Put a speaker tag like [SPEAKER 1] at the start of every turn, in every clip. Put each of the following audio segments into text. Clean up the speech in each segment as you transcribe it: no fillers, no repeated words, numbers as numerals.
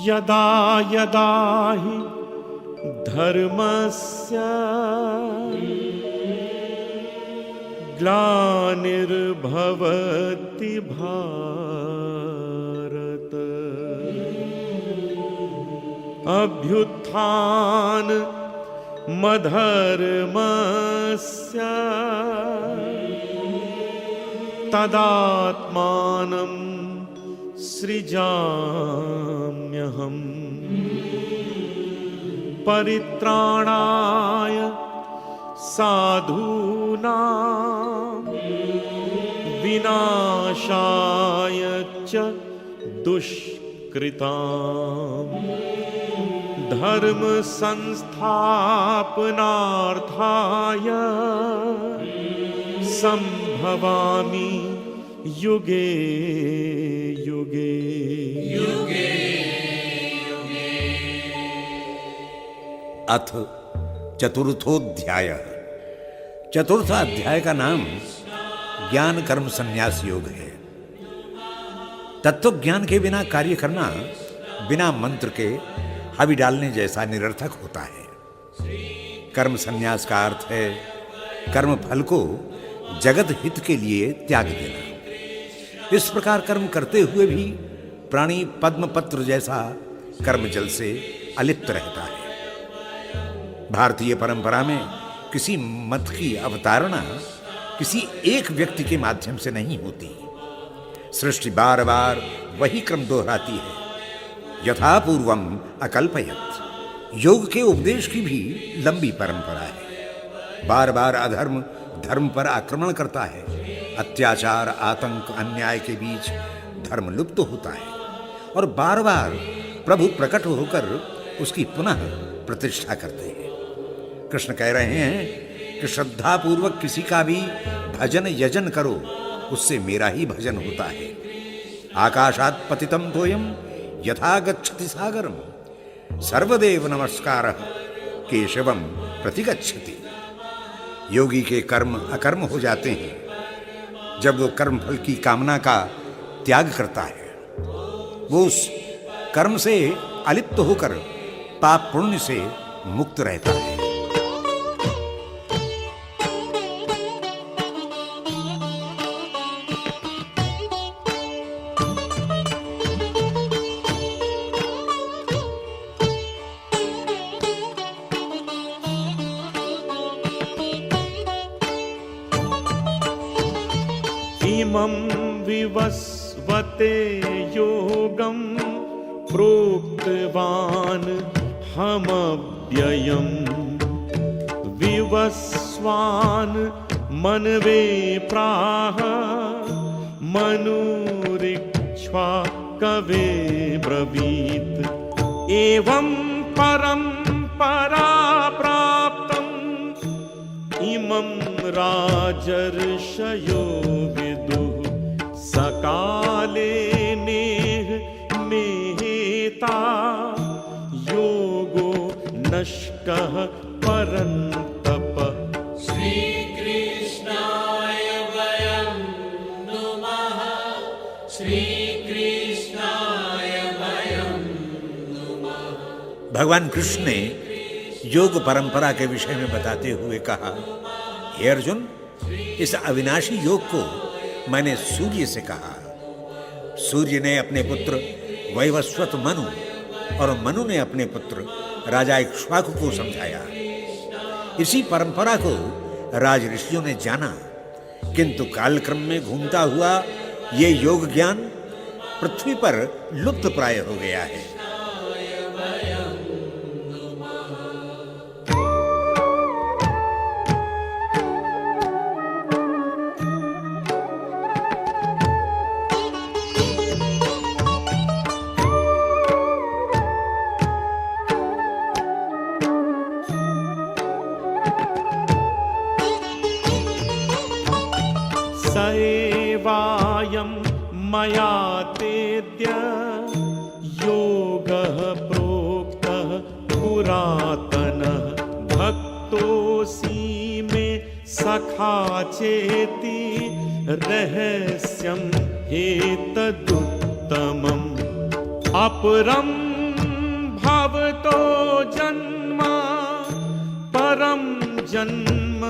[SPEAKER 1] यदा यदा हि धर्मस्य ग्लानिर्भवति भारत अभ्युत्थान मधर्मस्य तदात्मानं सृजाम्यहम् परित्राणाय साधूनां विनाशाय च दुष्कृतां धर्म संस्थापनार्थाय संभवामि युगे युगे युगे युगे।
[SPEAKER 2] अथ चतुर्थोध्याय। चतुर्थ अध्याय का नाम ज्ञान कर्म संन्यास योग है। तत्व ज्ञान के बिना कार्य करना बिना मंत्र के हवि डालने जैसा निरर्थक होता है। कर्म संन्यास का अर्थ है कर्म फल को जगत हित के लिए त्याग देना। इस प्रकार कर्म करते हुए भी प्राणी पद्मपत्र जैसा कर्म जल से अलिप्त रहता है। भारतीय परंपरा में किसी मत की अवतारणा किसी एक व्यक्ति के माध्यम से नहीं होती। सृष्टि बार बार वही क्रम दोहराती है, यथा पूर्वम अकल्पयत। योग के उपदेश की भी लंबी परंपरा है। बार बार अधर्म धर्म पर आक्रमण करता है। अत्याचार आतंक अन्याय के बीच धर्म लुप्त होता है और बार बार प्रभु प्रकट होकर उसकी पुनः प्रतिष्ठा करते हैं। कृष्ण कह रहे हैं कि श्रद्धापूर्वक किसी का भी भजन यजन करो, उससे मेरा ही भजन होता है। आकाशात पतितम तोयम यथा गच्छति सागरम सर्वदेव नमस्कारः केशवम प्रतिगच्छति। योगी के कर्म अकर्म हो जाते हैं जब वो कर्म फल की कामना का त्याग करता है। वो उस कर्म से अलिप्त होकर पाप पुण्य से मुक्त रहता है।
[SPEAKER 1] इमं विवस्वते योगं प्रोक्तवान् हमव्ययम् विवस्वान् मनवे प्राह मनुरिक्ष्वा कवे ब्रवीत् एवं परम्परा प्राप्तम् इमं राजर्षयो विदुः सकाले नेह मेहता योगो नष्कः परन्तप।
[SPEAKER 3] श्रीकृष्णाय वयं नुमः श्रीकृष्णाय वयं नुमः।
[SPEAKER 2] भगवान कृष्ण ने योग परंपरा के विषय में बताते हुए कहा, हे अर्जुन, इस अविनाशी योग को मैंने सूर्य से कहा। सूर्य ने अपने पुत्र वैवस्वत मनु और मनु ने अपने पुत्र राजा इक्ष्वाकु को समझाया। इसी परंपरा को राज ऋषियों ने जाना, किंतु कालक्रम में घूमता हुआ ये योग ज्ञान पृथ्वी पर लुप्त प्राय हो गया है।
[SPEAKER 1] सएवायं मया तेद्य योगः प्रोक्तः पुरातनः भक्तोऽसि मे सखा चेति रहस्यं हेतदुत्तमम् अपरं प्राप्तो जन्म परम जन्म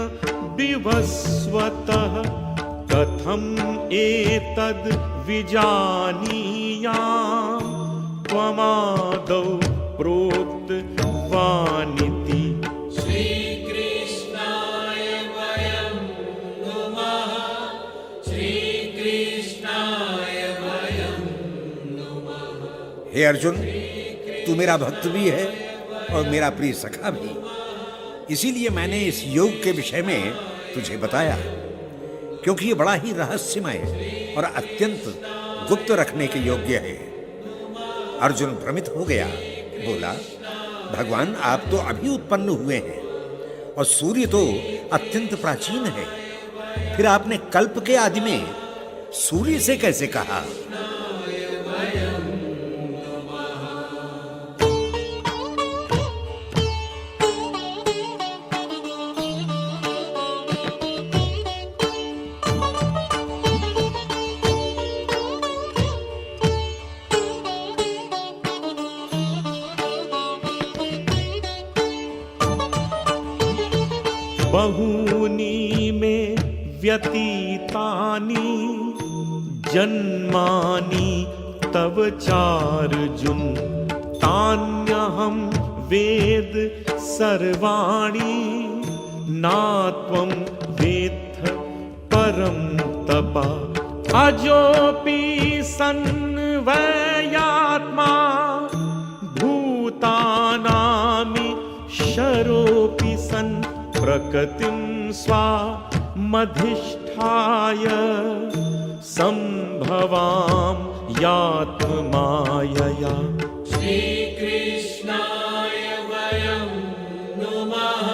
[SPEAKER 1] विवस्वतः कथम एतद् विजानीयाम् त्वमादौ प्रोक्तवानिति।
[SPEAKER 3] श्रीकृष्णाय वयं नुमः, श्रीकृष्णाय वयं नुमः।
[SPEAKER 2] हे अर्जुन, तू मेरा भक्त भी है और मेरा प्रिय सखा भी, इसीलिए मैंने इस योग के विषय में तुझे बताया, क्योंकि ये बड़ा ही रहस्यमय और अत्यंत गुप्त रखने के योग्य है। अर्जुन भ्रमित हो गया, बोला, भगवान आप तो अभी उत्पन्न हुए हैं और सूर्य तो अत्यंत प्राचीन है, फिर आपने कल्प के आदि में सूर्य से कैसे कहा?
[SPEAKER 1] बहूनि मे व्यतीतानि जन्मानि तव चार्जुन, तान्यहं वेद सर्वाणि नात्वं वेत्थ परं तप। अजोऽपि सन्वयात्मा भूतानामि शरोऽपि सन् प्रकृतिं स्वामधिष्ठाय संभवाम यात्मायया।
[SPEAKER 3] श्रीकृष्णाय वयं नुमः,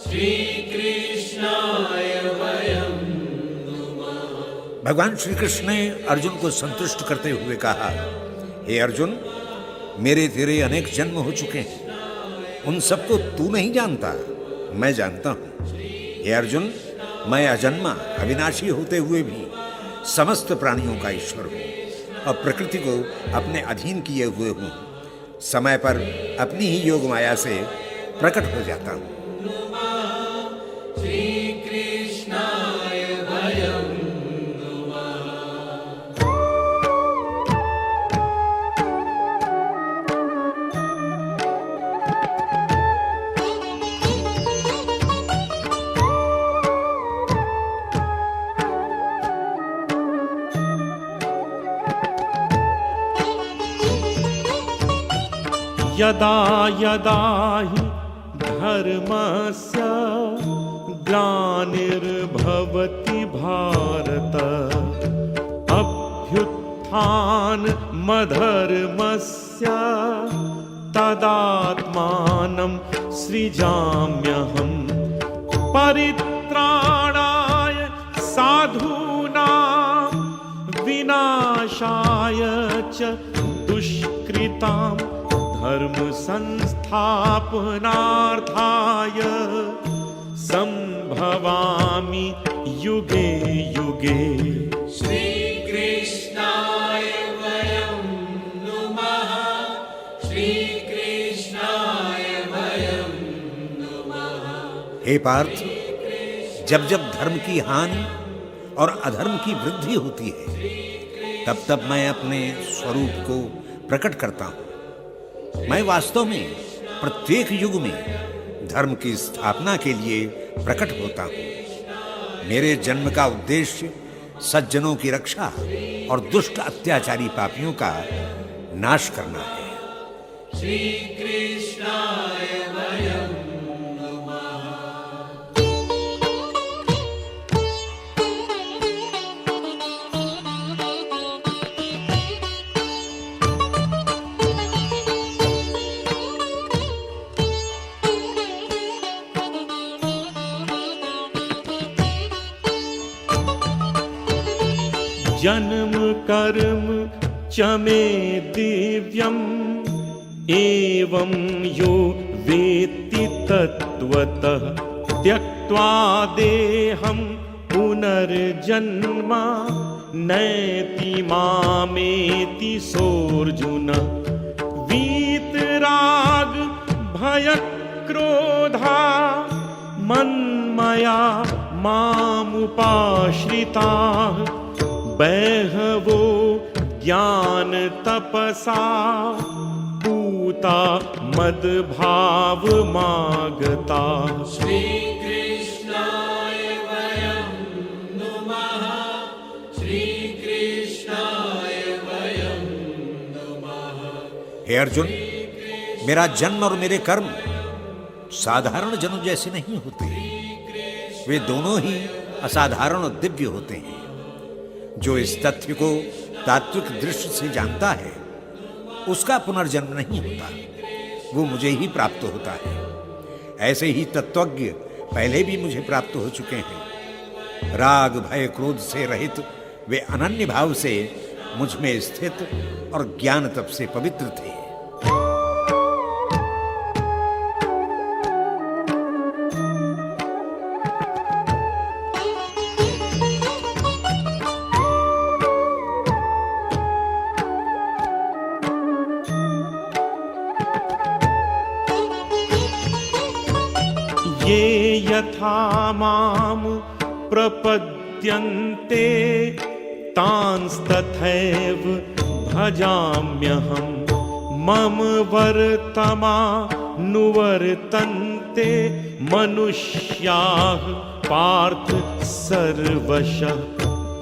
[SPEAKER 3] श्रीकृष्णाय वयं नुमः।
[SPEAKER 2] भगवान श्री कृष्ण ने अर्जुन को संतुष्ट करते हुए कहा, हे अर्जुन, मेरे तेरे अनेक जन्म हो चुके हैं, उन सबको तू नहीं जानता, मैं जानता हूं। हे अर्जुन, मैं अजन्मा अविनाशी होते हुए भी समस्त प्राणियों का ईश्वर हूं और प्रकृति को अपने अधीन किए हुए हूं। समय पर अपनी ही योग माया से प्रकट हो जाता हूं।
[SPEAKER 3] श्रीकृष्णाय वयं नुमः।
[SPEAKER 1] यदा यदा हि धर्मस्य ग्लानिर्भवति भारत, अभ्युत्थानमधर्मस्य तदात्मानं सृजाम्यहम्। परित्राणाय साधूनां विनाशाय च दुष्कृताम् धर्म संस्थापनार्थाय संभवामि युगे युगे।
[SPEAKER 3] श्रीकृष्णाय वयं नुमः, श्रीकृष्णाय वयं नुमः।
[SPEAKER 2] हे पार्थ, जब जब धर्म की हानि और अधर्म की वृद्धि होती है, तब तब मैं अपने स्वरूप को प्रकट करता हूं। मैं वास्तव में प्रत्येक युग में धर्म की स्थापना के लिए प्रकट होता हूं। मेरे जन्म का उद्देश्य सज्जनों की रक्षा और दुष्ट अत्याचारी पापियों का नाश करना है।
[SPEAKER 3] श्रीकृष्णाय वयं नुमः।
[SPEAKER 1] जन्म कर्म च मे दिव्यम् एवं यो वेत्ति तत्त्वतः त्यक्त्वा देहं पुनर्जन्म नैति मामेति सोऽर्जुन। वीतरागभयक्रोधाः राग भय क्रोधा मन्मया मामुपाश्रिताः बहवो ज्ञान तपसा पूता मद्भावमागताः।
[SPEAKER 3] श्रीकृष्णाय वयं नुमः श्रीकृष्णाय वयं नुमः।
[SPEAKER 2] हे अर्जुन, मेरा जन्म और मेरे कर्म साधारण जनों जैसे नहीं होते, वे दोनों ही असाधारण और दिव्य होते हैं। जो इस तथ्य को तात्विक दृष्टि से जानता है उसका पुनर्जन्म नहीं होता, वो मुझे ही प्राप्त होता है। ऐसे ही तत्वज्ञ पहले भी मुझे प्राप्त हो चुके हैं। राग भय क्रोध से रहित वे अनन्य भाव से मुझ में स्थित और ज्ञान तप से पवित्र थे।
[SPEAKER 1] ये यथा माम प्रपद्यन्ते तांस्तथैव भजाम्यहम् मम वर्तमानुवर्तन्ते मनुष्याः पार्थ सर्वशः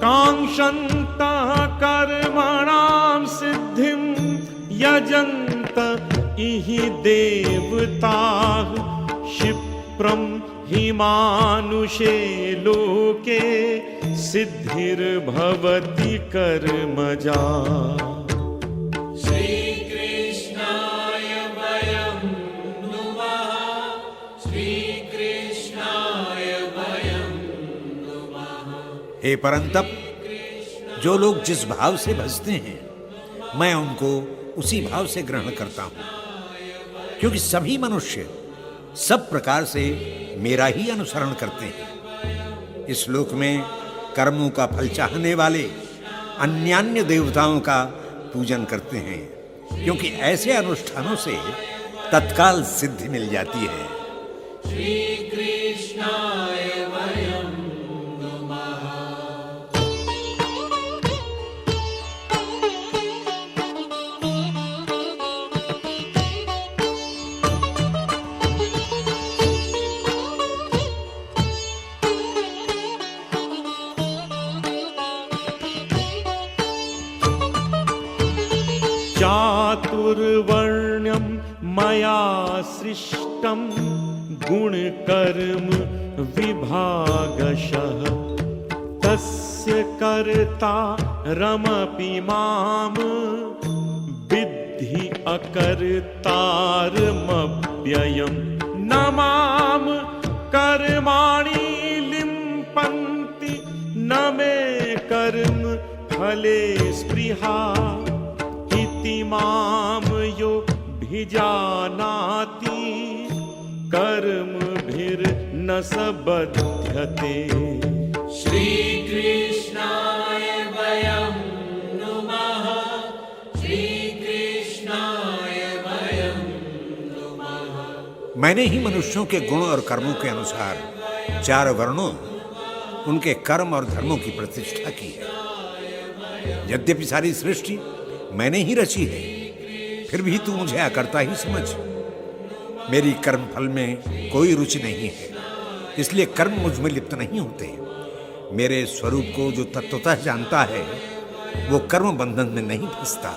[SPEAKER 1] काङ्क्षन्तः कर्मणां सिद्धिं यजन्त इहि देवताः क्षिप्रं हि मानुषे लोके सिद्धिर्भवति कर्मजा।
[SPEAKER 3] श्रीकृष्णाय वयं नुमः श्रीकृष्णाय वयं नुमः।
[SPEAKER 2] हे परंतप, जो लोग जिस भाव से भजते हैं मैं उनको उसी भाव से ग्रहण करता हूं, क्योंकि सभी मनुष्य सब प्रकार से मेरा ही अनुसरण करते हैं। इस लोक में कर्मों का फल चाहने वाले अन्यान्य देवताओं का पूजन करते हैं, क्योंकि ऐसे अनुष्ठानों से तत्काल सिद्धि मिल जाती है।
[SPEAKER 3] श्रीकृष्णाय वयं नुमः।
[SPEAKER 1] चातुर्वर्ण्यं मया सृष्टं गुणकर्म विभागशः तस्य कर्तारमपि मां विद्धि अकर्तारमव्ययम् न मां कर्माणि लिम्पन्ति न मे कर्म फले स्पृहा इति मां यो भिजानाति कर्मभिर्न स बध्यते।
[SPEAKER 3] श्रीकृष्णाय वयं नुमः श्रीकृष्णाय वयं नुमः।
[SPEAKER 2] मैंने ही मनुष्यों के गुण और कर्मों के अनुसार चार वर्णों, उनके कर्म और धर्मों की प्रतिष्ठा की है। यद्यपि सारी सृष्टि मैंने ही रची है, फिर भी तू मुझे अकर्ता ही समझ। मेरी कर्म फल में कोई रुचि नहीं है, इसलिए कर्म मुझ में लिप्त नहीं होते। मेरे स्वरूप को जो तत्वतः जानता है वो कर्म बंधन में नहीं फंसता।